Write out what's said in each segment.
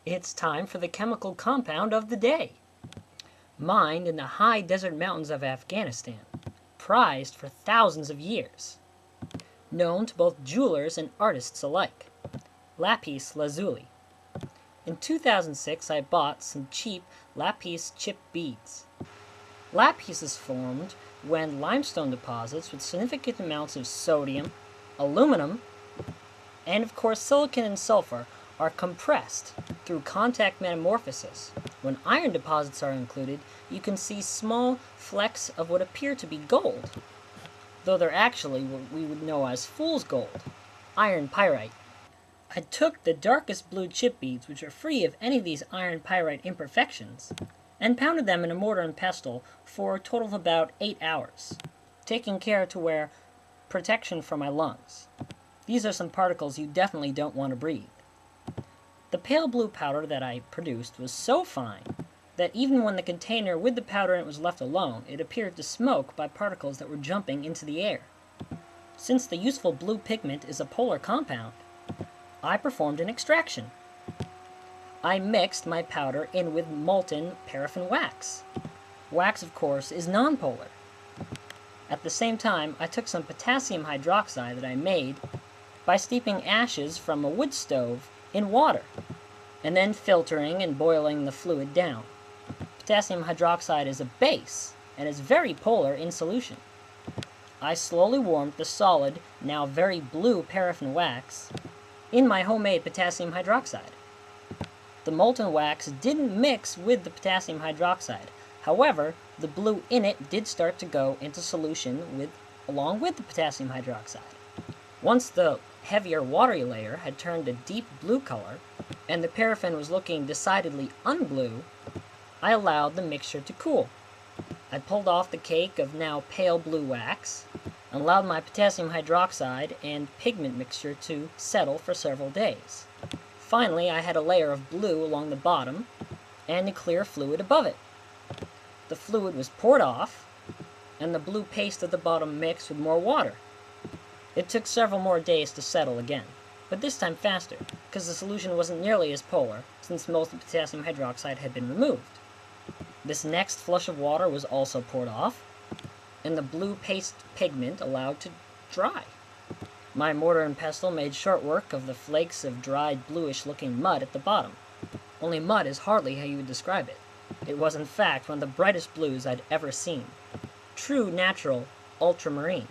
It's time for the chemical compound of the day. Mined in the high desert mountains of Afghanistan, prized for thousands of years. Known to both jewelers and artists alike. Lapis Lazuli. In 2006, I bought some cheap lapis chip beads. Lapis is formed when limestone deposits with significant amounts of sodium, aluminum, and of course silicon and sulfur are compressed through contact metamorphosis. When iron deposits are included, you can see small flecks of what appear to be gold, though they're actually what we would know as fool's gold, iron pyrite. I took the darkest blue chip beads, which are free of any of these iron pyrite imperfections, and pounded them in a mortar and pestle for a total of about 8 hours, taking care to wear protection for my lungs. These are some particles you definitely don't want to breathe. The pale blue powder that I produced was so fine that even when the container with the powder in it was left alone, it appeared to smoke by particles that were jumping into the air. Since the useful blue pigment is a polar compound, I performed an extraction. I mixed my powder in with molten paraffin wax. Wax, of course, is nonpolar. At the same time, I took some potassium hydroxide that I made by steeping ashes from a wood stove in water, and then filtering and boiling the fluid down. Potassium hydroxide is a base, and is very polar in solution. I slowly warmed the solid, now very blue paraffin wax in my homemade potassium hydroxide. The molten wax didn't mix with the potassium hydroxide. However, the blue in it did start to go into solution along with the potassium hydroxide. Once the heavier watery layer had turned a deep blue color, and the paraffin was looking decidedly unblue, I allowed the mixture to cool. I pulled off the cake of now pale blue wax, and allowed my potassium hydroxide and pigment mixture to settle for several days. Finally, I had a layer of blue along the bottom, and a clear fluid above it. The fluid was poured off, and the blue paste at the bottom mixed with more water. It took several more days to settle again, but this time faster, because the solution wasn't nearly as polar, since most of the potassium hydroxide had been removed. This next flush of water was also poured off, and the blue paste pigment allowed to dry. My mortar and pestle made short work of the flakes of dried bluish-looking mud at the bottom. Only mud is hardly how you would describe it. It was in fact one of the brightest blues I'd ever seen. True, natural ultramarine.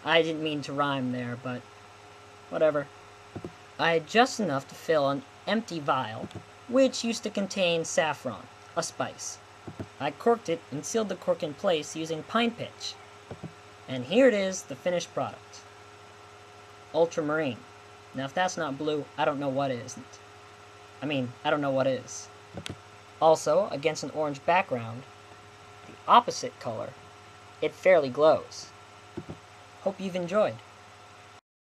I didn't mean to rhyme there, but whatever. I had just enough to fill an empty vial, which used to contain saffron, a spice. I corked it and sealed the cork in place using pine pitch. And here it is, the finished product. Ultramarine. Now if that's not blue, I don't know what isn't. I don't know what is. Also, against an orange background, the opposite color, it fairly glows. Hope you've enjoyed.